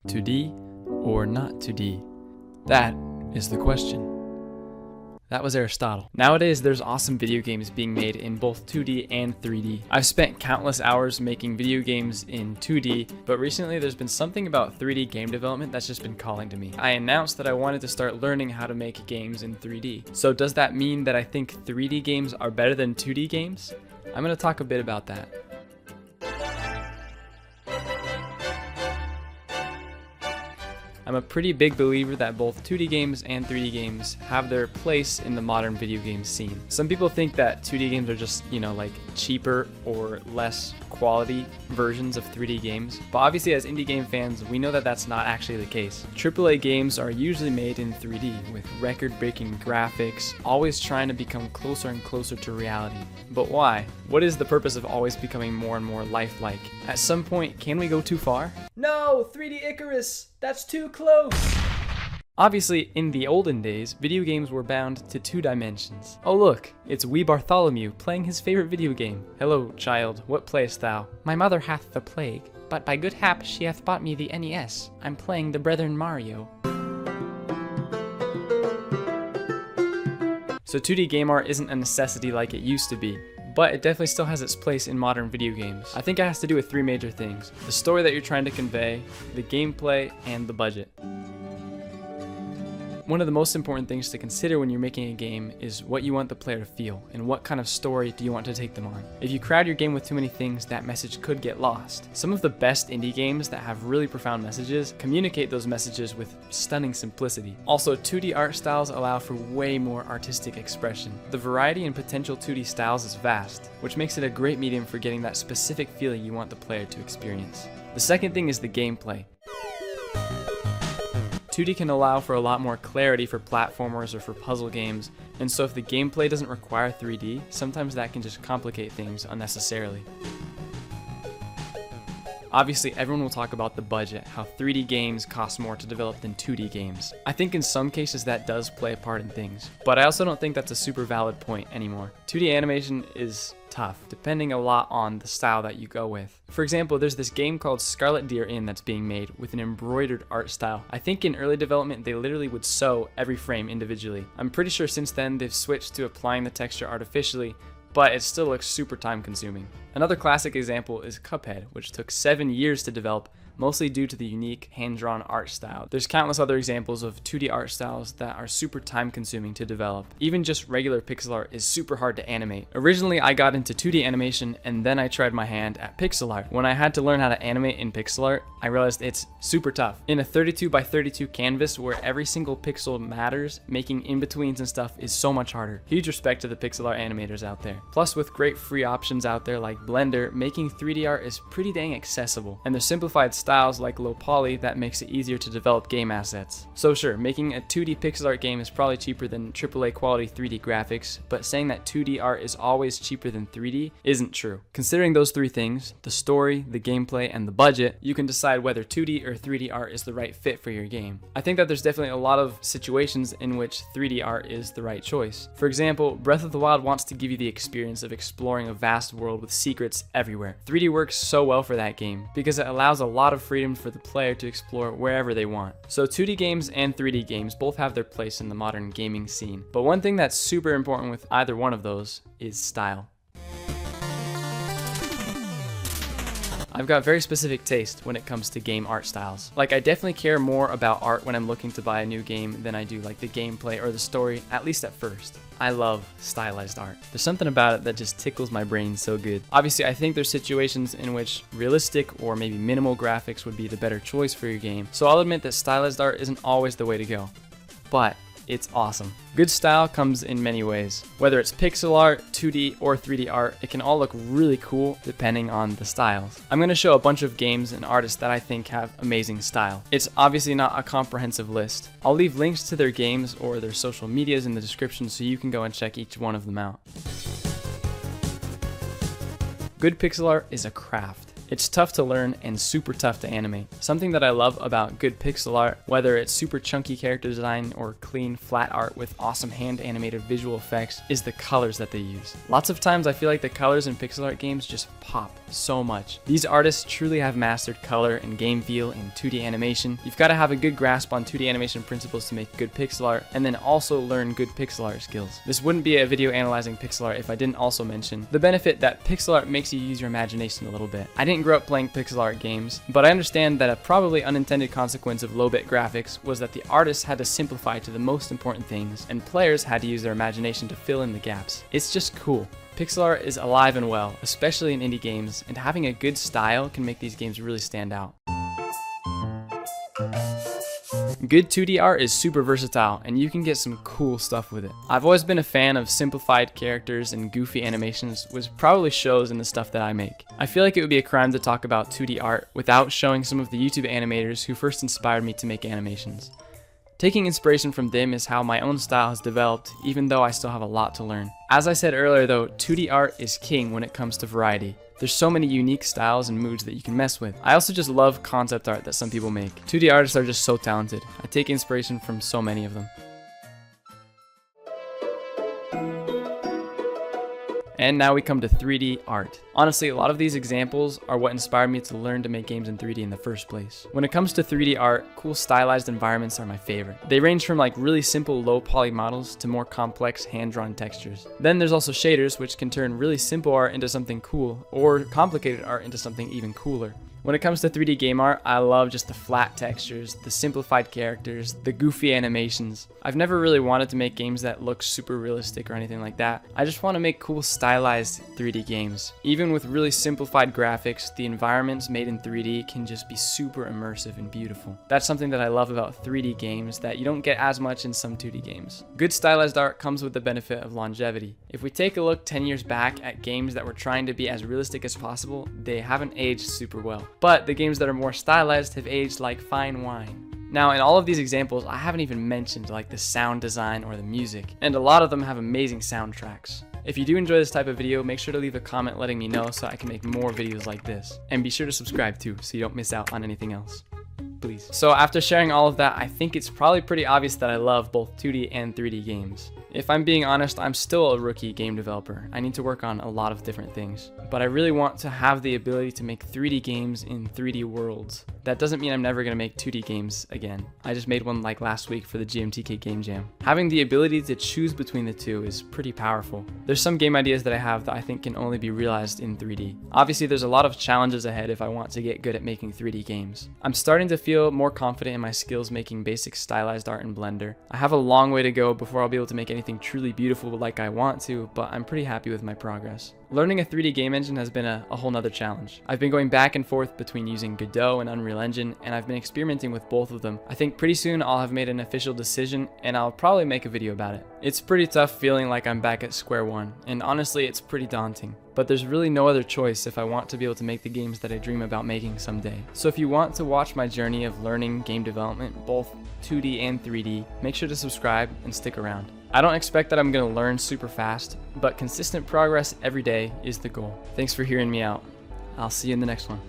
2D or not 2D? That is the question. That was Aristotle. Nowadays, there's awesome video games being made in both 2D and 3D. I've spent countless hours making video games in 2D, but recently there's been something about 3D game development that's just been calling to me. I announced that I wanted to start learning how to make games in 3D. So does that mean that I think 3D games are better than 2D games? I'm going to talk a bit about that. I'm a pretty big believer that both 2D games and 3D games have their place in the modern video game scene. Some people think that 2D games are just, like cheaper or less quality versions of 3D games, but obviously as indie game fans, we know that that's not actually the case. AAA games are usually made in 3D with record-breaking graphics, always trying to become closer and closer to reality. But why? What is the purpose of always becoming more and more lifelike? At some point, can we go too far? No, 3D Icarus! That's too close! Obviously, in the olden days, video games were bound to 2 dimensions. Oh look, it's wee Bartholomew playing his favorite video game. Hello, child, what playest thou? My mother hath the plague, but by good hap she hath bought me the NES. I'm playing the Brethren Mario. So 2D game art isn't a necessity like it used to be, but it definitely still has its place in modern video games. I think it has to do with 3 major things: the story that you're trying to convey, the gameplay, and the budget. One of the most important things to consider when you're making a game is what you want the player to feel, and what kind of story do you want to take them on. If you crowd your game with too many things, that message could get lost. Some of the best indie games that have really profound messages communicate those messages with stunning simplicity. Also, 2D art styles allow for way more artistic expression. The variety and potential 2D styles is vast, which makes it a great medium for getting that specific feeling you want the player to experience. The second thing is the gameplay. 2D can allow for a lot more clarity for platformers or for puzzle games, and so if the gameplay doesn't require 3D, sometimes that can just complicate things unnecessarily. Obviously, everyone will talk about the budget, how 3D games cost more to develop than 2D games. I think in some cases that does play a part in things, but I also don't think that's a super valid point anymore. 2D animation is tough, depending a lot on the style that you go with. For example, there's this game called Scarlet Deer Inn that's being made with an embroidered art style. I think in early development they literally would sew every frame individually. I'm pretty sure since then they've switched to applying the texture artificially, but it still looks super time consuming. Another classic example is Cuphead, which took 7 years to develop, mostly due to the unique hand-drawn art style. There's countless other examples of 2D art styles that are super time-consuming to develop. Even just regular pixel art is super hard to animate. Originally, I got into 2D animation, and then I tried my hand at pixel art. When I had to learn how to animate in pixel art, I realized it's super tough. In a 32 by 32 canvas where every single pixel matters, making in-betweens and stuff is so much harder. Huge respect to the pixel art animators out there. Plus, with great free options out there like Blender, making 3D art is pretty dang accessible, and their simplified styles like low poly that makes it easier to develop game assets. So sure, making a 2D pixel art game is probably cheaper than AAA quality 3D graphics, but saying that 2D art is always cheaper than 3D isn't true. Considering those 3 things, the story, the gameplay, and the budget, you can decide whether 2D or 3D art is the right fit for your game. I think that there's definitely a lot of situations in which 3D art is the right choice. For example, Breath of the Wild wants to give you the experience of exploring a vast world with secrets everywhere. 3D works so well for that game because it allows a lot of freedom for the player to explore wherever they want. So 2D games and 3D games both have their place in the modern gaming scene. But one thing that's super important with either one of those is style. I've got very specific taste when it comes to game art styles. Like, I definitely care more about art when I'm looking to buy a new game than I do like the gameplay or the story, at least at first. I love stylized art. There's something about it that just tickles my brain so good. Obviously, I think there's situations in which realistic or maybe minimal graphics would be the better choice for your game. So I'll admit that stylized art isn't always the way to go. But it's awesome. Good style comes in many ways. Whether it's pixel art, 2D, or 3D art, it can all look really cool depending on the styles. I'm going to show a bunch of games and artists that I think have amazing style. It's obviously not a comprehensive list. I'll leave links to their games or their social medias in the description so you can go and check each one of them out. Good pixel art is a craft. It's tough to learn and super tough to animate. Something that I love about good pixel art, whether it's super chunky character design or clean flat art with awesome hand animated visual effects, is the colors that they use. Lots of times I feel like the colors in pixel art games just pop so much. These artists truly have mastered color and game feel in 2D animation. You've got to have a good grasp on 2D animation principles to make good pixel art, and then also learn good pixel art skills. This wouldn't be a video analyzing pixel art if I didn't also mention the benefit that pixel art makes you use your imagination a little bit. I didn't grow up playing pixel art games, but I understand that a probably unintended consequence of low-bit graphics was that the artists had to simplify to the most important things, and players had to use their imagination to fill in the gaps. It's just cool. Pixel art is alive and well, especially in indie games, and having a good style can make these games really stand out. Good 2D art is super versatile, and you can get some cool stuff with it. I've always been a fan of simplified characters and goofy animations, which probably shows in the stuff that I make. I feel like it would be a crime to talk about 2D art without showing some of the YouTube animators who first inspired me to make animations. Taking inspiration from them is how my own style has developed, even though I still have a lot to learn. As I said earlier though, 2D art is king when it comes to variety. There's so many unique styles and moods that you can mess with. I also just love concept art that some people make. 2D artists are just so talented. I take inspiration from so many of them. And now we come to 3D art. Honestly, a lot of these examples are what inspired me to learn to make games in 3D in the first place. When it comes to 3D art, cool stylized environments are my favorite. They range from like really simple low poly models to more complex hand-drawn textures. Then there's also shaders, which can turn really simple art into something cool, or complicated art into something even cooler. When it comes to 3D game art, I love just the flat textures, the simplified characters, the goofy animations. I've never really wanted to make games that look super realistic or anything like that. I just want to make cool stylized 3D games. Even with really simplified graphics, the environments made in 3D can just be super immersive and beautiful. That's something that I love about 3D games that you don't get as much in some 2D games. Good stylized art comes with the benefit of longevity. If we take a look 10 years back at games that were trying to be as realistic as possible, they haven't aged super well. But the games that are more stylized have aged like fine wine. Now, in all of these examples, I haven't even mentioned like the sound design or the music, and a lot of them have amazing soundtracks. If you do enjoy this type of video, make sure to leave a comment letting me know so I can make more videos like this. And be sure to subscribe too, so you don't miss out on anything else. Please. So after sharing all of that, I think it's probably pretty obvious that I love both 2D and 3D games. If I'm being honest, I'm still a rookie game developer. I need to work on a lot of different things. But I really want to have the ability to make 3D games in 3D worlds. That doesn't mean I'm never going to make 2D games again. I just made one like last week for the GMTK Game Jam. Having the ability to choose between the two is pretty powerful. There's some game ideas that I have that I think can only be realized in 3D. Obviously, there's a lot of challenges ahead if I want to get good at making 3D games. I'm starting to feel more confident in my skills making basic stylized art in Blender. I have a long way to go before I'll be able to make anything truly beautiful like I want to, but I'm pretty happy with my progress. Learning a 3D game engine has been a whole nother challenge. I've been going back and forth between using Godot and Unreal Engine, and I've been experimenting with both of them. I think pretty soon I'll have made an official decision, and I'll probably make a video about it. It's pretty tough feeling like I'm back at square one, and honestly it's pretty daunting. But there's really no other choice if I want to be able to make the games that I dream about making someday. So if you want to watch my journey of learning game development, both 2D and 3D, make sure to subscribe and stick around. I don't expect that I'm going to learn super fast, but consistent progress every day is the goal. Thanks for hearing me out. I'll see you in the next one.